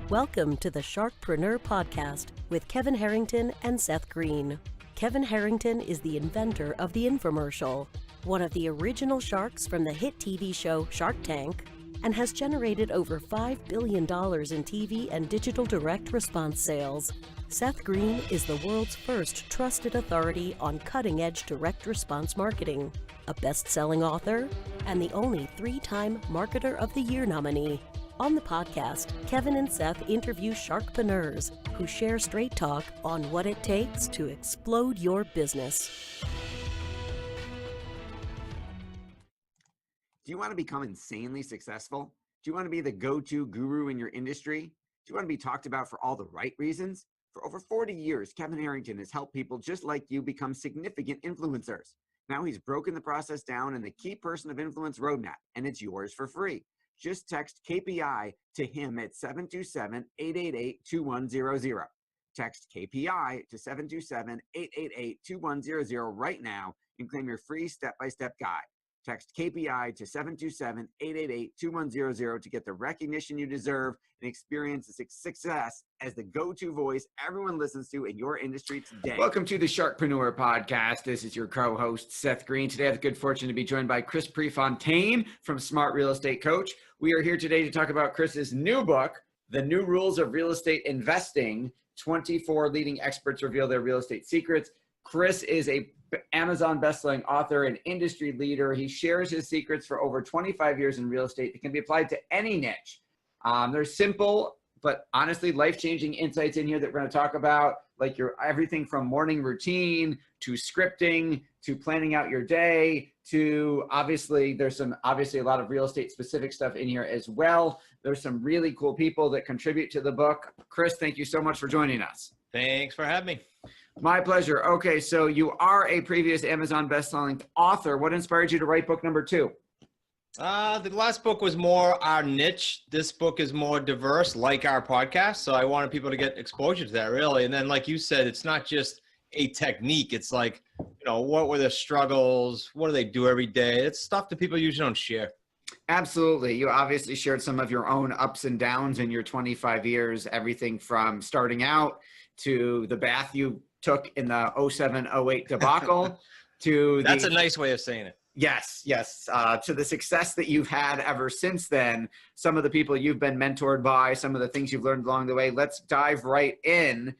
Welcome to the Sharkpreneur podcast with Kevin Harrington and Seth Greene. Kevin Harrington is the inventor of the infomercial, one of the original sharks from the hit TV show Shark Tank, and has generated over $5 billion in TV and digital direct response sales. Seth Greene is the world's first trusted authority on cutting-edge direct response marketing, a best-selling author, and the only 3-time Marketer of the Year nominee. On the podcast, Kevin and Seth interview Sharkpreneurs who share straight talk on what it takes to explode your business. Do you want to become insanely successful? Do you want to be the go-to guru in your industry? Do you want to be talked about for all the right reasons? For over 40 years, Kevin Harrington has helped people just like you become significant influencers. Now he's broken the process down in the Key Person of Influence Roadmap, and it's yours for free. Just text KPI to him at 727-888-2100. Text KPI to 727-888-2100 right now and claim your free step-by-step guide. Text KPI to 727-888-2100 to get the recognition you deserve and experience the success as the go-to voice everyone listens to in your industry today. Welcome to the Sharkpreneur podcast. This is your co-host, Seth Greene. Today I have the good fortune to be joined by Chris Prefontaine from Smart Real Estate Coach. We are here today to talk about Chris's new book, The New Rules of Real Estate Investing. 24 leading experts reveal their real estate secrets. Chris is a Amazon bestselling author and industry leader. He shares his secrets for over 25 years in real estate that can be applied to any niche. There's simple, but honestly life-changing insights in here that we're going to talk about, like your everything from morning routine to scripting to planning out your day to there's a lot of real estate specific stuff in here as well. There's some really cool people that contribute to the book. Chris, thank you so much for joining us. Thanks for having me. My pleasure. Okay, so you are a previous Amazon bestselling author. What inspired you to write book number 2? The last book was more our niche. This book is more diverse, like our podcast. So I wanted people to get exposure to that, really. And then, like you said, it's not just a technique. It's like, what were their struggles? What do they do every day? It's stuff that people usually don't share. Absolutely. You obviously shared some of your own ups and downs in your 25 years, everything from starting out to the bath you took in the 07-08 debacle to That's a nice way of saying it. Yes. To the success that you've had ever since then, some of the people you've been mentored by, some of the things you've learned along the way. Let's dive right in.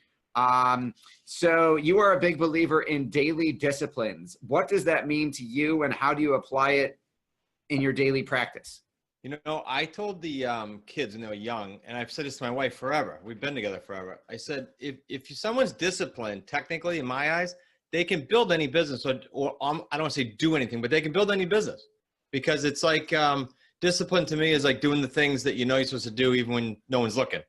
So you are a big believer in daily disciplines. What does that mean to you and how do you apply it in your daily practice? I told the kids when they were young, and I've said this to my wife forever. We've been together forever. I said, if someone's disciplined, technically, in my eyes, they can build any business. I don't want to say do anything, but they can build any business. Because it's like discipline to me is like doing the things that you're supposed to do even when no one's looking.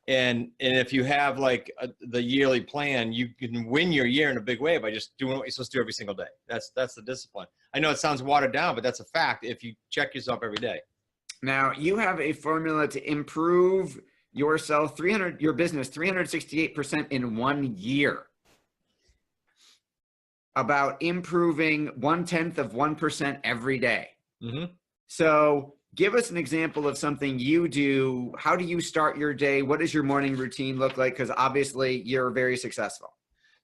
And if you have like the yearly plan, you can win your year in a big way by just doing what you're supposed to do every single day. That's the discipline. I know it sounds watered down, but that's a fact if you check yourself every day. Now, you have a formula to improve your business 368% in 1 year. About improving 0.1% every day. Mm-hmm. So give us an example of something you do. How do you start your day? What does your morning routine look like? Because obviously you're very successful.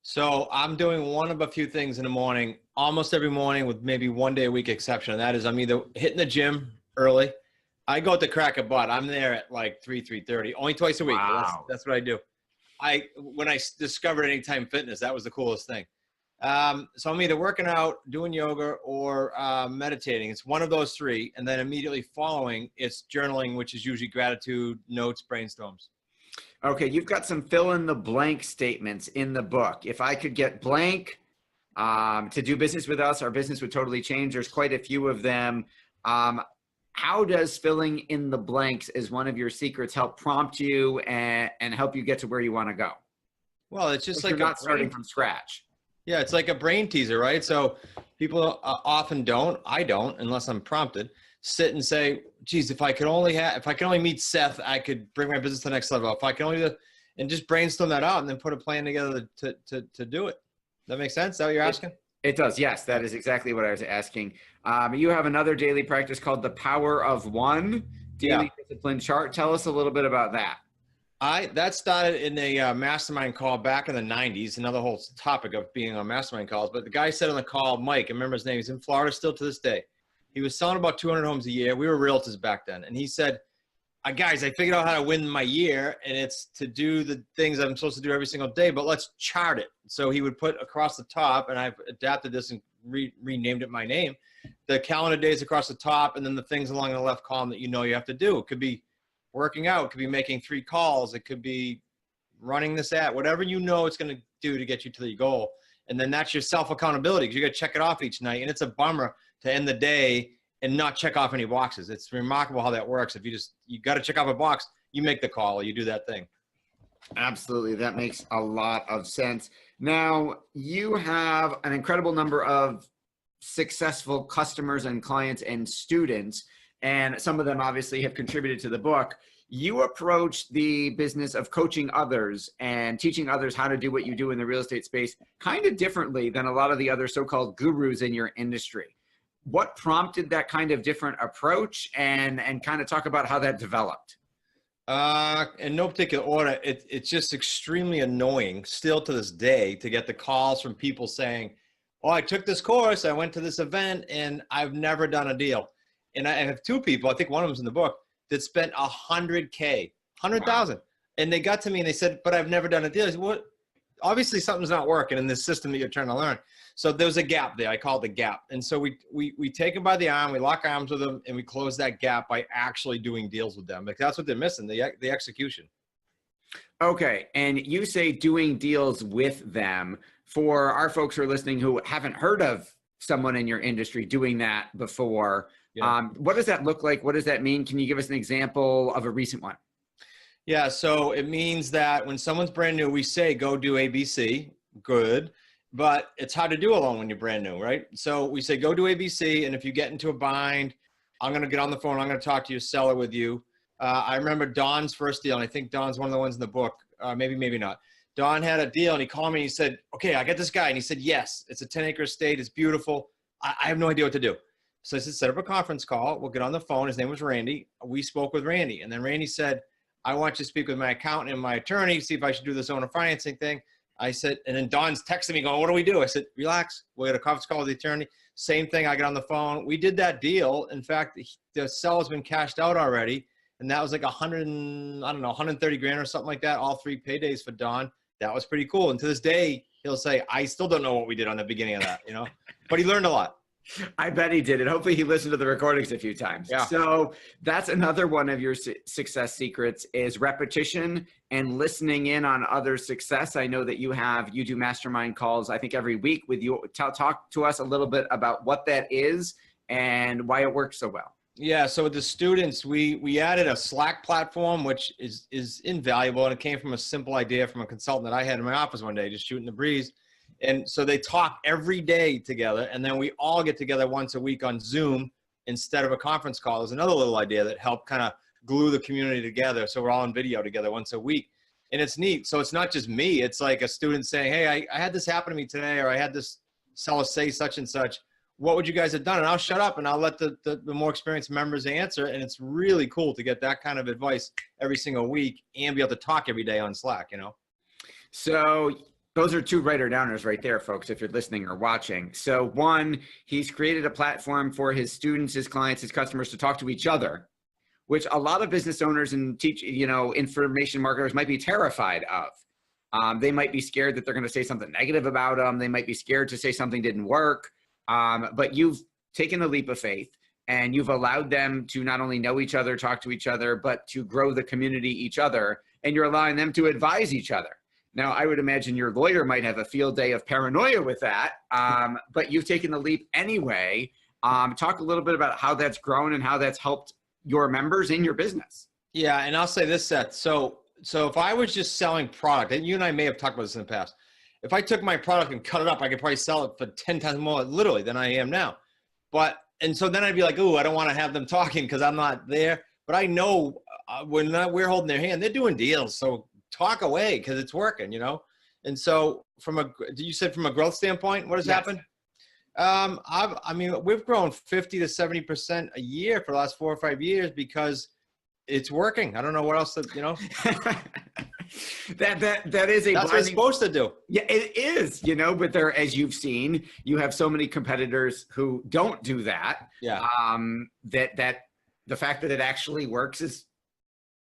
So I'm doing one of a few things in the morning, almost every morning with maybe 1 day a week exception. And that is I'm either hitting the gym early. I go at the crack of butt. I'm there at like 3:30, only twice a week. Wow. That's what I do. When I discovered Anytime Fitness, that was the coolest thing. So I'm either working out, doing yoga, or meditating. It's one of those three. And then immediately following, it's journaling, which is usually gratitude, notes, brainstorms. Okay, you've got some fill-in-the-blank statements in the book. If I could get blank to do business with us, our business would totally change. There's quite a few of them. How does filling in the blanks as one of your secrets help prompt you and help you get to where you want to go? Well, it's just like you're not starting from scratch. Yeah, it's like a brain teaser, right? So people often I don't, unless I'm prompted, sit and say, geez, if I could only meet Seth, I could bring my business to the next level. If I can only and just brainstorm that out and then put a plan together to do it. That makes sense? Is that what you're asking? It does. Yes, that is exactly what I was asking. You have another daily practice called the Power of One daily discipline chart. Tell us a little bit about that. That started in a mastermind call back in the 90s, another whole topic of being on mastermind calls. But the guy said on the call, Mike, I remember his name, he's in Florida still to this day. He was selling about 200 homes a year. We were realtors back then. And he said, guys, I figured out how to win my year, and it's to do the things I'm supposed to do every single day, but let's chart it. So he would put across the top, and I've adapted this and renamed it my name, the calendar days across the top, and then the things along the left column that you have to do. It could be working out, it could be making 3 calls, it could be running this ad, whatever it's going to do to get you to the goal. And then that's your self-accountability, because you got to check it off each night. And it's a bummer to end the day and not check off any boxes. It's remarkable how that works. If you got to check off a box, you make the call or you do that thing. Absolutely. That makes a lot of sense. Now, you have an incredible number of successful customers and clients and students, and some of them obviously have contributed to the book. You approach the business of coaching others and teaching others how to do what you do in the real estate space kind of differently than a lot of the other so-called gurus in your industry. What prompted that kind of different approach, and kind of talk about how that developed? In no particular order, it's just extremely annoying still to this day to get the calls from people saying, oh, I took this course, I went to this event, and I've never done a deal. And I have 2 people, I think one of them's in the book, that spent $100K, 100,000. Wow. And they got to me and they said, but I've never done a deal. I said, what? Obviously something's not working in this system that you're trying to learn. So there's a gap there. I call it the gap. And so we take them by the arm, we lock arms with them, and we close that gap by actually doing deals with them. Because that's what they're missing, the execution. Okay. And you say doing deals with them. For our folks who are listening who haven't heard of someone in your industry doing that before, yeah. What does that look like? What does that mean? Can you give us an example of a recent one? Yeah. So it means that when someone's brand new, we say, go do ABC. Good. But it's hard to do alone when you're brand new, right? So we say, go do ABC. And if you get into a bind, I'm going to get on the phone. I'm going to talk to your seller with you. I remember Don's first deal. And I think Don's one of the ones in the book. Maybe not. Don had a deal and he called me and he said, okay, I got this guy. And he said, yes, it's a 10-acre estate. It's beautiful. I have no idea what to do. So I said, set up a conference call. We'll get on the phone. His name was Randy. We spoke with Randy. And then Randy said, I want you to speak with my accountant and my attorney, see if I should do this owner financing thing. I said, and then Don's texting me going, what do we do? I said, relax. We'll get a conference call with the attorney. Same thing. I got on the phone. We did that deal. In fact, the seller's been cashed out already. And that was like 130 grand or something like that. All 3 paydays for Don. That was pretty cool. And to this day, he'll say, I still don't know what we did on the beginning of that, but he learned a lot. I bet he did. And hopefully he listened to the recordings a few times. Yeah. So that's another one of your success secrets is repetition and listening in on others' success. I know that you do mastermind calls, I think every week with you. Talk to us a little bit about what that is and why it works so well. Yeah. So with the students, we added a Slack platform, which is invaluable. And it came from a simple idea from a consultant that I had in my office one day, just shooting the breeze. And so they talk every day together, and then we all get together once a week on Zoom instead of a conference call. There's another little idea that helped kind of glue the community together. So we're all on video together once a week, and it's neat. So it's not just me. It's like a student saying, hey, I had this happen to me today, or I had this seller say such and such. What would you guys have done? And I'll shut up and I'll let the more experienced members answer. And it's really cool to get that kind of advice every single week and be able to talk every day on Slack, So those are 2 writer-downers right there, folks, if you're listening or watching. So one, he's created a platform for his students, his clients, his customers to talk to each other, which a lot of business owners and information marketers might be terrified of. They might be scared that they're going to say something negative about them. They might be scared to say something didn't work. But you've taken a leap of faith and you've allowed them to not only know each other, talk to each other, but to grow the community each other. And you're allowing them to advise each other. Now, I would imagine your lawyer might have a field day of paranoia with that, but you've taken the leap anyway. Talk a little bit about how that's grown and how that's helped your members in your business. Yeah, and I'll say this, Seth. So if I was just selling product, and you and I may have talked about this in the past, if I took my product and cut it up, I could probably sell it for 10 times more literally than I am now. And so then I'd be like, oh, I don't want to have them talking because I'm not there. But I know when we're holding their hand, they're doing deals. So talk away because it's working, And so you said from a growth standpoint, what has happened? We've grown 50 to 70% a year for the last 4 or 5 years because it's working. I don't know what else That is a That's what it's supposed to do. Yeah, it is, you know, but there, as you've seen, you have so many competitors who don't do that. Yeah. That the fact that it actually works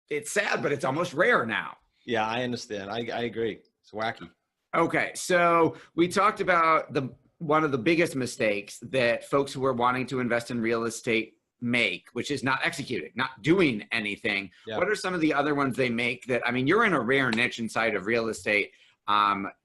it's sad, but it's almost rare now. Yeah, I understand. I agree. It's wacky. Okay, so we talked about one of the biggest mistakes that folks who are wanting to invest in real estate make, which is not executing, not doing anything. Yeah. What are some of the other ones they make that, I mean, you're in a rare niche inside of real estate.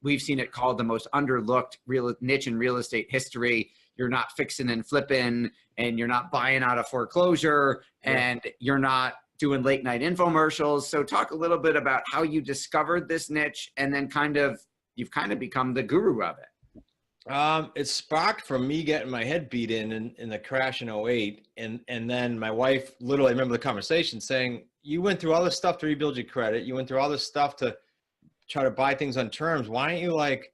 We've seen it called the most underlooked niche in real estate history. You're not fixing and flipping, and you're not buying out of foreclosure, and you're not doing late night infomercials. So talk a little bit about how you discovered this niche, and then you've kind of become the guru of it. It sparked from me getting my head beat in the crash in 08. And then my wife, literally, I remember the conversation saying, you went through all this stuff to rebuild your credit. You went through all this stuff to try to buy things on terms. Why don't you like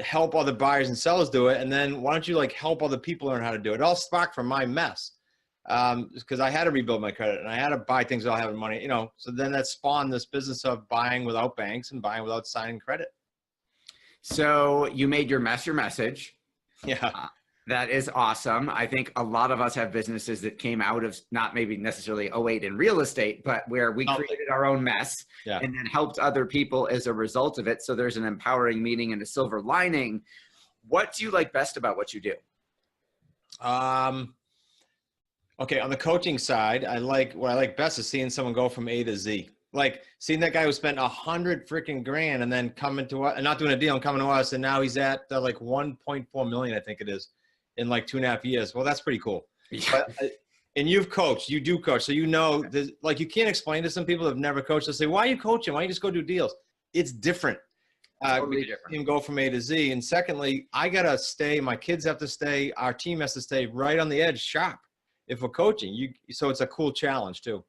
help other buyers and sellers do it? And then why don't you like help other people learn how to do it? It all sparked from my mess. Because I had to rebuild my credit and I had to buy things without having money, you know, so then that spawned this business of buying without banks and buying without signing credit. So you made your mess your message. Yeah. That is awesome. I think a lot of us have businesses that came out of not maybe necessarily 08 in real estate, but where we created our own mess and then helped other people as a result of it. So there's an empowering meaning and a silver lining. What do you like best about what you do? Okay, on the coaching side, what I like best is seeing someone go from A to Z. Like seeing that guy who spent $100 freaking grand and then coming to us and not doing a deal and coming to us, and now he's at like 1.4 million, I think it is, in like 2.5 years. Well, that's pretty cool. Yeah. And you've coached, you do coach, so you know, like you can't explain to some people that have never coached. They'll say, "Why are you coaching? Why don't you just go do deals?" It's different. Totally different. Team go from A to Z. And secondly, I gotta stay. My kids have to stay. Our team has to stay right on the edge, sharp. If we're coaching, so it's a cool challenge too.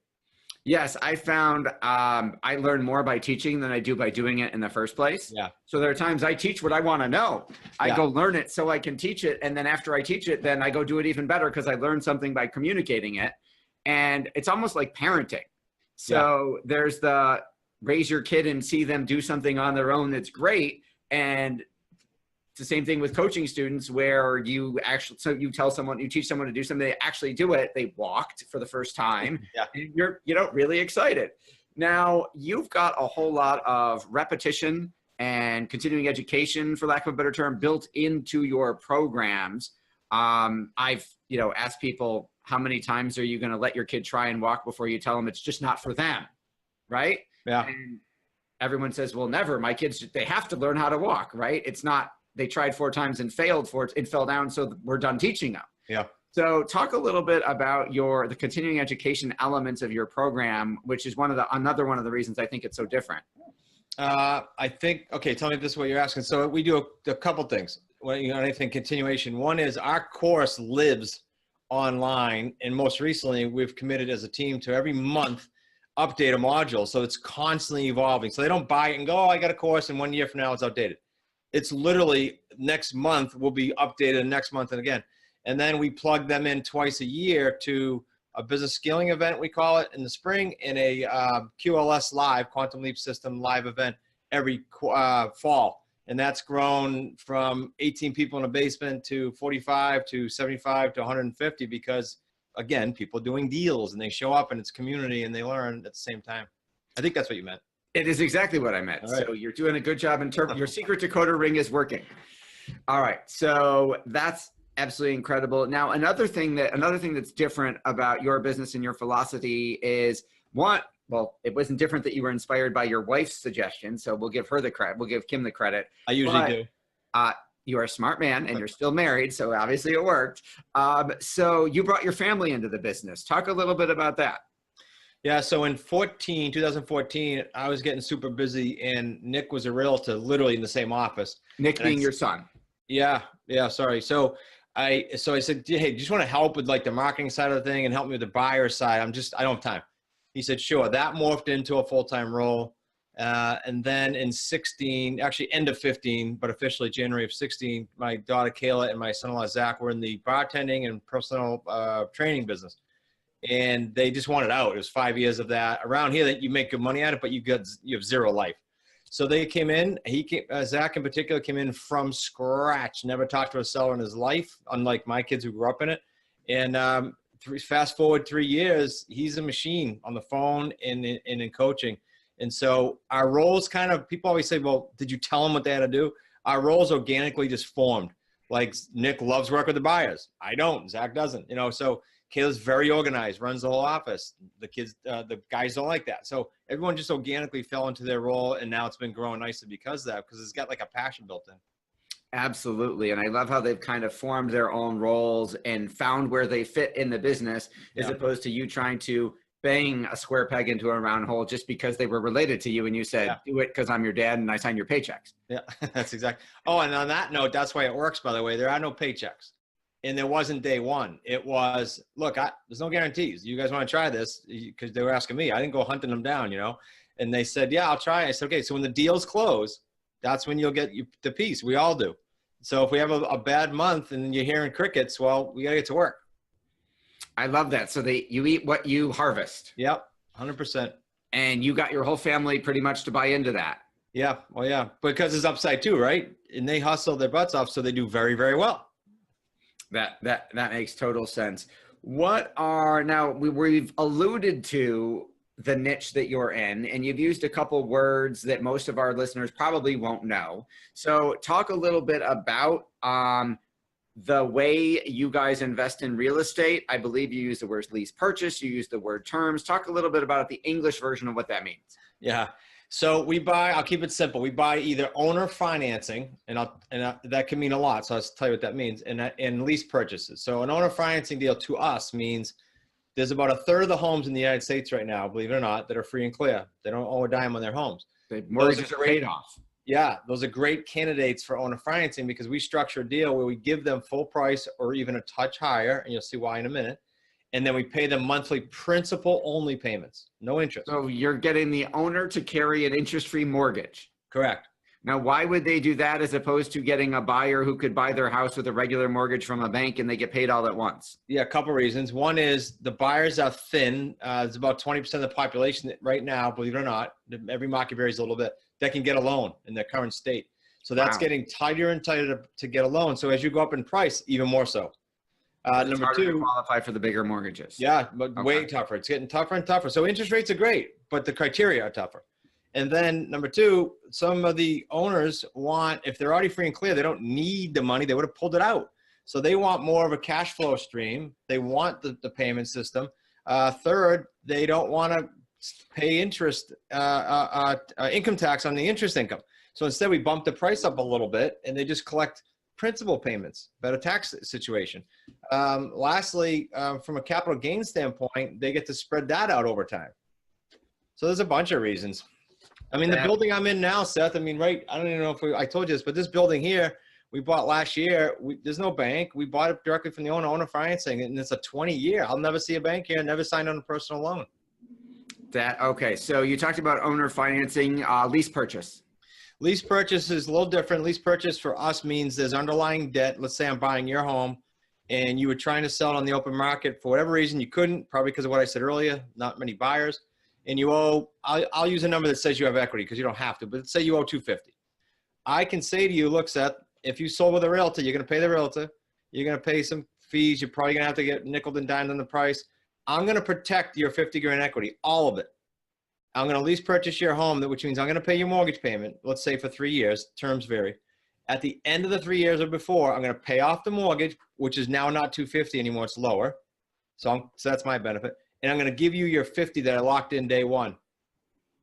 Yes, I found I learn more by teaching than I do by doing it in the first place. Yeah. So there are times I teach what I want to know. I go learn it so I can teach it. And then after I teach it, then I go do it even better because I learned something by communicating it. And it's almost like parenting. So there's the raise your kid and see them do something on their own that's great. And it's the same thing with coaching students where you teach someone to do something, they actually do it. They walked for the first time. And you're really excited. Now you've got a whole lot of repetition and continuing education, for lack of a better term, built into your programs. I've, asked people, how many times are you going to let your kid try and walk before you tell them it's just not for them? Right? Yeah. And everyone says, well, never. My kids, they have to learn how to walk, right? It's not, they tried 4 times and failed it fell down. So we're done teaching them. Yeah. So talk a little bit about the continuing education elements of your program, which is another one of the reasons I think it's so different. I think, okay, tell me if this is what you're asking. So we do a couple things. I think continuation. One is our course lives online. And most recently, we've committed as a team to every month update a module. So it's constantly evolving. So they don't buy it and go, oh, I got a course and 1 year from now it's outdated. It's literally next month will be updated next month and again. And then we plug them in twice a year to a business scaling event, we call it, in the spring, and a QLS live, Quantum Leap System live event every fall. And that's grown from 18 people in a basement to 45 to 75 to 150 because, again, people are doing deals and they show up and it's community and they learn at the same time. I think that's what you meant. It is exactly what I meant. Right. So you're doing a good job your secret decoder ring is working. All right. So that's absolutely incredible. Now, another thing that's different about your business and your philosophy is it wasn't different that you were inspired by your wife's suggestion. So we'll give her the credit. We'll give Kim the credit. I usually do. You are a smart man and you're still married. So obviously it worked. So you brought your family into the business. Talk a little bit about that. Yeah, so in 2014, I was getting super busy and Nick was a realtor literally in the same office. Nick being your son. Yeah, sorry. So I said, hey, do you just want to help with like the marketing side of the thing and help me with the buyer side? I don't have time. He said, sure. That morphed into a full-time role. And then in 16, actually end of 15, but officially January of 16, my daughter Kayla and my son-in-law Zach were in the bartending and personal training business. And they just wanted out. It was 5 years of that. Around here, that you make good money at it, but you have zero life. So they came in, Zach in particular came in from scratch, never talked to a seller in his life, unlike my kids who grew up in it. And fast forward 3 years, he's a machine on the phone and in coaching. And so our roles kind of, people always say, well, did you tell them what they had to do? Our roles organically just formed. Like Nick loves work with the buyers. I don't, Zach doesn't, so Kayla's very organized, runs the whole office. The guys don't like that. So everyone just organically fell into their role, and now it's been growing nicely because of that, because it's got like a passion built in. Absolutely. And I love how they've kind of formed their own roles and found where they fit in the business, as opposed to you trying to bang a square peg into a round hole just because they were related to you and you said, do it because I'm your dad and I sign your paychecks. Yeah, that's exactly. Oh, and on that note, that's why it works, by the way. There are no paychecks. And there wasn't day one. It was, look, there's no guarantees. You guys want to try this? Because they were asking me. I didn't go hunting them down, And they said, yeah, I'll try. I said, okay, so when the deals close, that's when you'll get the piece. We all do. So if we have a bad month and you're hearing crickets, well, we got to get to work. I love that. So you eat what you harvest. Yep, 100%. And you got your whole family pretty much to buy into that. Yeah, well, yeah, because it's upside too, right? And they hustle their butts off, so they do very, very well. That makes total sense. Now we've alluded to the niche that you're in, and you've used a couple words that most of our listeners probably won't know. So talk a little bit about the way you guys invest in real estate. I believe you use the word lease purchase, you use the word terms. Talk a little bit about the English version of what that means. Yeah. So I'll keep it simple. We buy either owner financing, and that can mean a lot. So I'll tell you what that means, and lease purchases. So an owner financing deal to us means there's about a third of the homes in the United States right now, believe it or not, that are free and clear. They don't owe a dime on their homes. The mortgages are paid off. Yeah, those are great candidates for owner financing because we structure a deal where we give them full price or even a touch higher, and you'll see why in a minute. And then we pay them monthly principal only payments, no interest. So you're getting the owner to carry an interest-free mortgage. Correct. Now, why would they do that as opposed to getting a buyer who could buy their house with a regular mortgage from a bank and they get paid all at once? Yeah, a couple of reasons. One is the buyers are thin. It's about 20% of the population right now, believe it or not, every market varies a little bit, that can get a loan in their current state. So that's getting tighter and tighter to get a loan. So as you go up in price, even more so. Number two, to qualify for the bigger mortgages. Yeah, but way tougher. It's getting tougher and tougher. So interest rates are great, but the criteria are tougher. And then number two, some of the owners want, if they're already free and clear, they don't need the money. They would have pulled it out. So they want more of a cash flow stream. They want the payment system. Third, they don't want to pay interest, income tax on the interest income. So instead we bump the price up a little bit and they just collect principal payments, better tax situation. Lastly, from a capital gain standpoint, they get to spread that out over time. So there's a bunch of reasons. I mean, the building I'm in now, Seth, I don't even know if I told you this, but this building here, we bought last year. There's no bank. We bought it directly from the owner financing, and it's a 20-year. I'll never see a bank here, never signed on a personal loan. Okay, so you talked about owner financing, lease purchase. Lease purchase is a little different. Lease purchase for us means there's underlying debt. Let's say I'm buying your home, and you were trying to sell it on the open market. For whatever reason, you couldn't, probably because of what I said earlier, not many buyers. And you owe, I'll use a number that says you have equity because you don't have to, but let's say you owe $250. I can say to you, look, Seth, if you sold with a realtor, you're going to pay the realtor. You're going to pay some fees. You're probably going to have to get nickel and dimed on the price. I'm going to protect your 50 grand equity, all of it. I'm going to lease purchase your home, which means I'm going to pay your mortgage payment, let's say for 3 years, terms vary. At the end of the 3 years or before, I'm going to pay off the mortgage, which is now not $250 anymore, it's lower. So that's my benefit. And I'm going to give you your 50 that I locked in day one.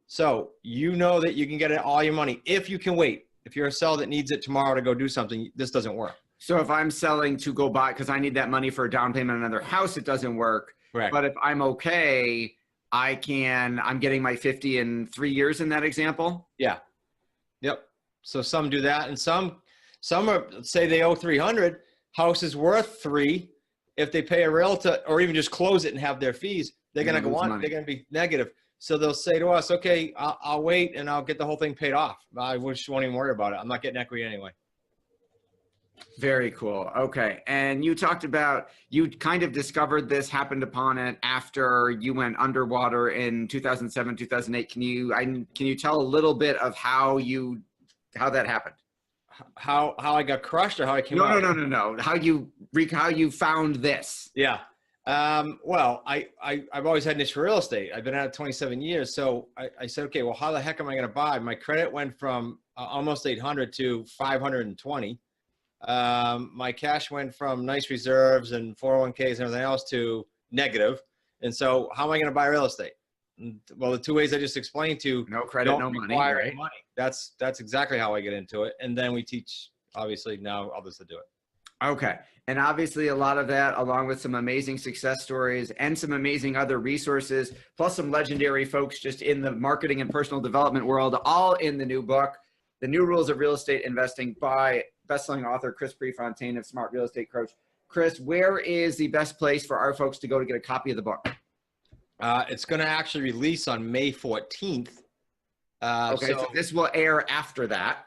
So you know that you can get all your money if you can wait. If you're a seller that needs it tomorrow to go do something, this doesn't work. So if I'm selling to go buy, because I need that money for a down payment on another house, it doesn't work. Correct. But if I'm okay, I'm getting my 50 in 3 years in that example? Yeah. Yep. So some do that. And some are, say they owe 300, house is worth 3. If they pay a realtor or even just close it and have their fees, they're going to go on, they're going to be negative. So they'll say to us, okay, I'll wait and I'll get the whole thing paid off. I just won't even worry about it. I'm not getting equity anyway. Very cool. Okay. And you talked about, you kind of discovered this, happened upon it after you went underwater in 2007, 2008. Can you tell a little bit of how that happened? How I got crushed or how I came No, out? no. How you found this? Yeah. Well, I've always had an issue for real estate. I've been at it 27 years. So I said, okay, well, how the heck am I going to buy? My credit went from almost 800 to 520. My cash went from nice reserves and 401ks and everything else to negative. And so how am I going to buy real estate? Well, the two ways I just explained to no credit, no money, right? Money. That's exactly how I get into it. And then we teach, obviously, now others to do it. Okay. And obviously a lot of that, along with some amazing success stories and some amazing other resources, plus some legendary folks just in the marketing and personal development world, all in the new book, The New Rules of Real Estate Investing by bestselling author Chris Prefontaine of Smart Real Estate Coach. Chris, where is the best place for our folks to go to get a copy of the book? It's going to actually release on May 14th. Okay, so this will air after that.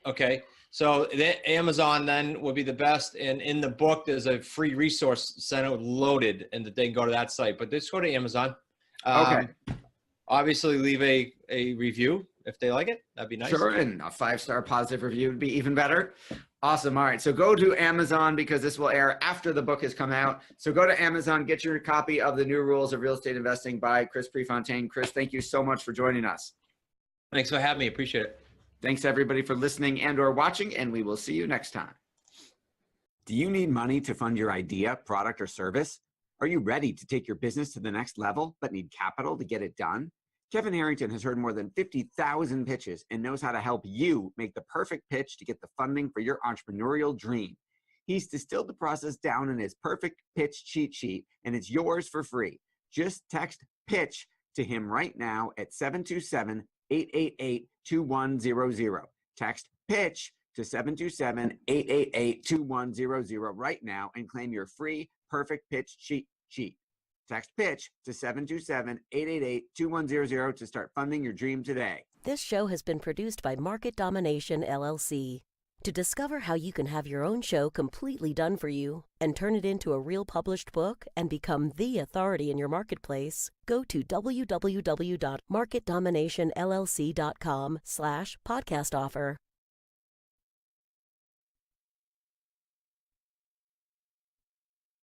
Okay. So Amazon then will be the best. And in the book, there's a free resource center loaded and that they can go to that site. But just go to Amazon. Okay. Obviously, leave a review if they like it. That'd be nice. Sure, and a 5-star positive review would be even better. Awesome. All right, so go to Amazon because this will air after the book has come out. So go to Amazon, get your copy of The New Rules of Real Estate Investing by Chris Prefontaine. Chris, thank you so much for joining us. Thanks for having me. Appreciate it. Thanks everybody for listening and or watching, and we will see you next time. Do you need money to fund your idea, product, or service? Are you ready to take your business to the next level, but need capital to get it done? Kevin Harrington has heard more than 50,000 pitches and knows how to help you make the perfect pitch to get the funding for your entrepreneurial dream. He's distilled the process down in his perfect pitch cheat sheet, and it's yours for free. Just text PITCH to him right now at 727-888-2100. Text PITCH to 727-888-2100 right now and claim your free perfect pitch cheat sheet. Text PITCH to 727-888-2100 to start funding your dream today. This show has been produced by Market Domination, LLC. To discover how you can have your own show completely done for you and turn it into a real published book and become the authority in your marketplace, go to www.marketdominationllc.com/podcast offer.